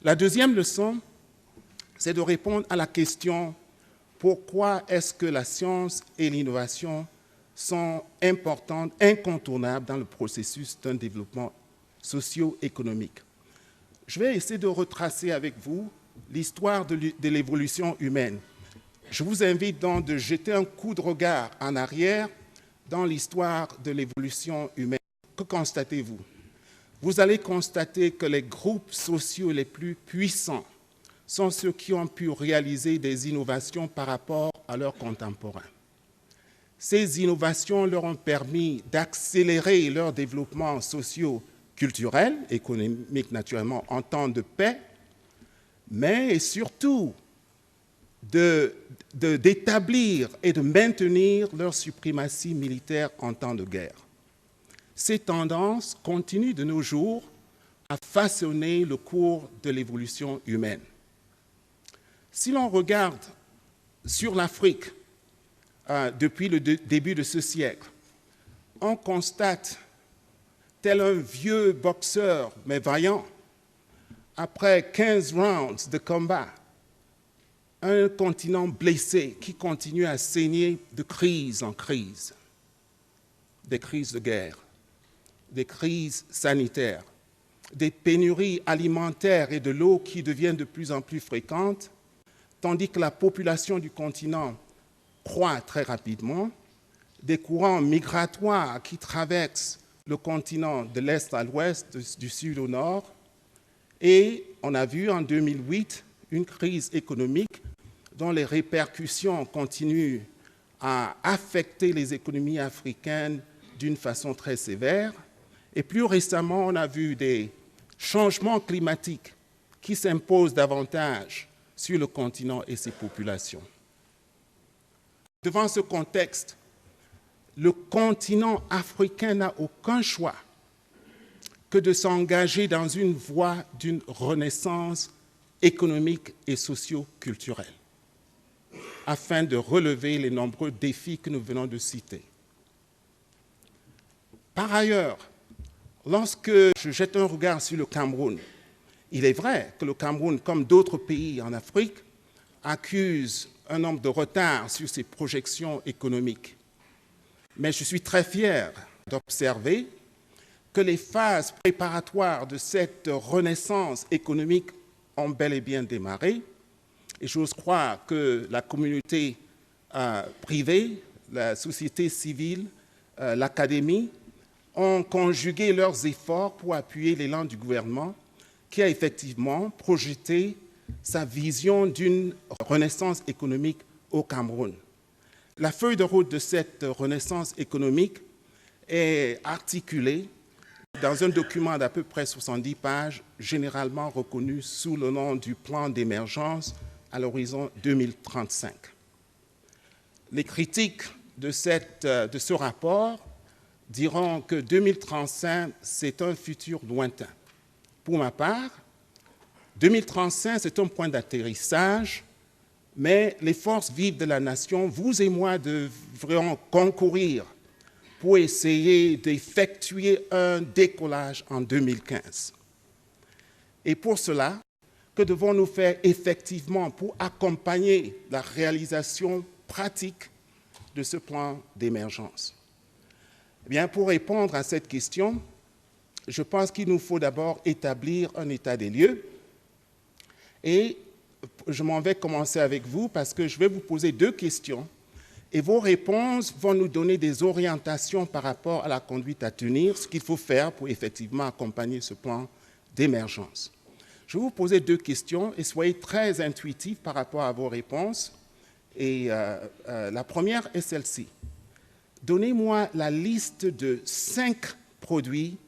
La deuxième leçon, c'est de répondre à la question pourquoi est-ce que la science et l'innovation sont importantes, incontournables dans le processus d'un développement socio-économique. Je vais essayer de retracer avec vous l'histoire de l'évolution humaine. Je vous invite donc de jeter un coup de regard en arrière dans l'histoire de l'évolution humaine. Que constatez-vous? Vous allez constater que les groupes sociaux les plus puissants sont ceux qui ont pu réaliser des innovations par rapport à leurs contemporains. Ces innovations leur ont permis d'accélérer leur développement socio-culturel, économique naturellement, en temps de paix, mais surtout d'établir et de maintenir leur suprématie militaire en temps de guerre. Ces tendances continuent de nos jours à façonner le cours de l'évolution humaine. Si l'on regarde sur l'Afrique depuis le début de ce siècle, on constate, tel un vieux boxeur, mais vaillant, après 15 rounds de combat, un continent blessé qui continue à saigner de crise en crise, des crises de guerre, des crises sanitaires, des pénuries alimentaires et de l'eau qui deviennent de plus en plus fréquentes, tandis que la population du continent croît très rapidement, des courants migratoires qui traversent le continent de l'Est à l'Ouest, du Sud au Nord, et on a vu en 2008 une crise économique dont les répercussions continuent à affecter les économies africaines d'une façon très sévère. Et plus récemment, on a vu des changements climatiques qui s'imposent davantage sur le continent et ses populations. Devant ce contexte, le continent africain n'a aucun choix que de s'engager dans une voie d'une renaissance économique et socio-culturelle, afin de relever les nombreux défis que nous venons de citer. Par ailleurs, lorsque je jette un regard sur le Cameroun, il est vrai que le Cameroun, comme d'autres pays en Afrique, accuse un nombre de retards sur ses projections économiques. Mais je suis très fier d'observer que les phases préparatoires de cette renaissance économique ont bel et bien démarré. Et j'ose croire que la communauté privée, la société civile, l'académie, ont conjugué leurs efforts pour appuyer l'élan du gouvernement qui a effectivement projeté sa vision d'une renaissance économique au Cameroun. La feuille de route de cette renaissance économique est articulée dans un document d'à peu près 70 pages, généralement reconnu sous le nom du plan d'émergence à l'horizon 2035. Les critiques de ce rapport diront que 2035, c'est un futur lointain. Pour ma part, 2035, c'est un point d'atterrissage, mais les forces vives de la nation, vous et moi, devrons concourir pour essayer d'effectuer un décollage en 2015. Et pour cela, que devons-nous faire effectivement pour accompagner la réalisation pratique de ce plan d'émergence? Eh bien, pour répondre à cette question, je pense qu'il nous faut d'abord établir un état des lieux. Et je m'en vais commencer avec vous parce que je vais vous poser 2 questions et vos réponses vont nous donner des orientations par rapport à la conduite à tenir, ce qu'il faut faire pour effectivement accompagner ce plan d'émergence. Je vais vous poser 2 questions et soyez très intuitifs par rapport à vos réponses. Et la première est celle-ci. Donnez-moi la liste de 5 produits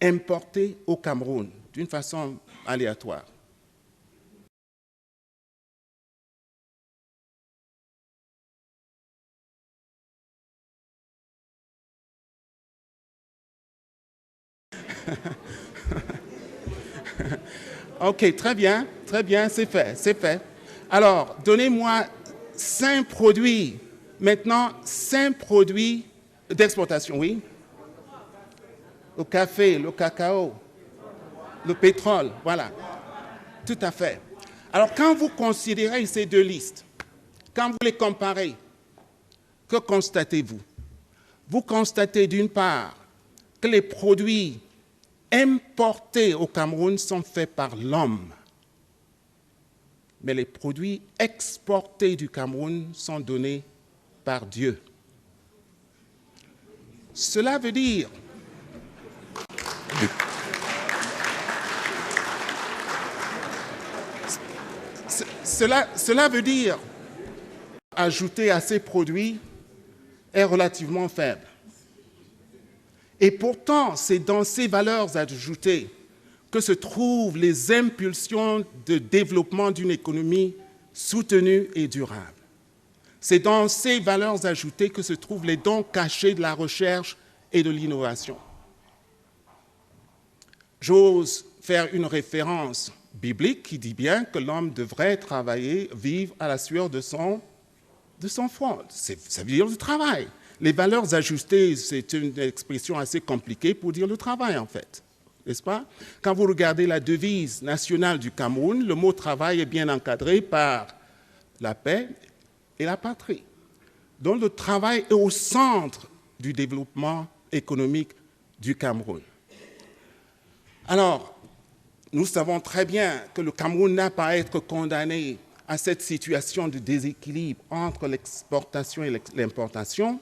importés au Cameroun d'une façon aléatoire. OK, très bien, c'est fait. Alors, donnez-moi 5 produits. Maintenant, 5 produits d'exportation, oui. Le café, le cacao, le pétrole, voilà. Tout à fait. Alors, quand vous considérez ces deux listes, quand vous les comparez, que constatez-vous? Vous constatez d'une part que les produits importés au Cameroun sont faits par l'homme, mais les produits exportés du Cameroun sont donnés par Dieu. Cela veut dire cela veut dire ajouter à ces produits est relativement faible. Et pourtant, c'est dans ces valeurs ajoutées que se trouvent les impulsions de développement d'une économie soutenue et durable. C'est dans ces valeurs ajoutées que se trouvent les dons cachés de la recherche et de l'innovation. J'ose faire une référence biblique qui dit bien que l'homme devrait travailler, vivre à la sueur de son front. Ça veut dire le travail. Les valeurs ajustées, c'est une expression assez compliquée pour dire le travail, en fait. N'est-ce pas? Quand vous regardez la devise nationale du Cameroun, le mot travail est bien encadré par la paix et la patrie. Donc le travail est au centre du développement économique du Cameroun. Alors, nous savons très bien que le Cameroun n'a pas à être condamné à cette situation de déséquilibre entre l'exportation et l'importation,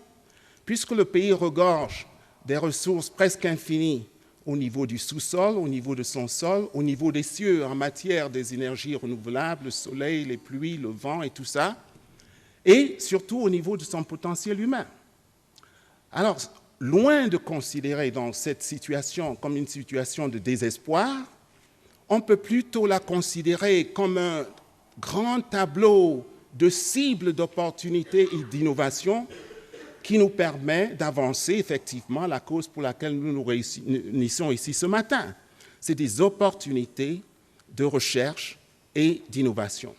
puisque le pays regorge des ressources presque infinies au niveau du sous-sol, au niveau de son sol, au niveau des cieux en matière des énergies renouvelables, le soleil, les pluies, le vent et tout ça, et surtout au niveau de son potentiel humain. Alors, loin de considérer dans cette situation comme une situation de désespoir, on peut plutôt la considérer comme un grand tableau de cibles d'opportunités et d'innovation qui nous permet d'avancer effectivement la cause pour laquelle nous nous réunissons ici ce matin. C'est des opportunités de recherche et d'innovation.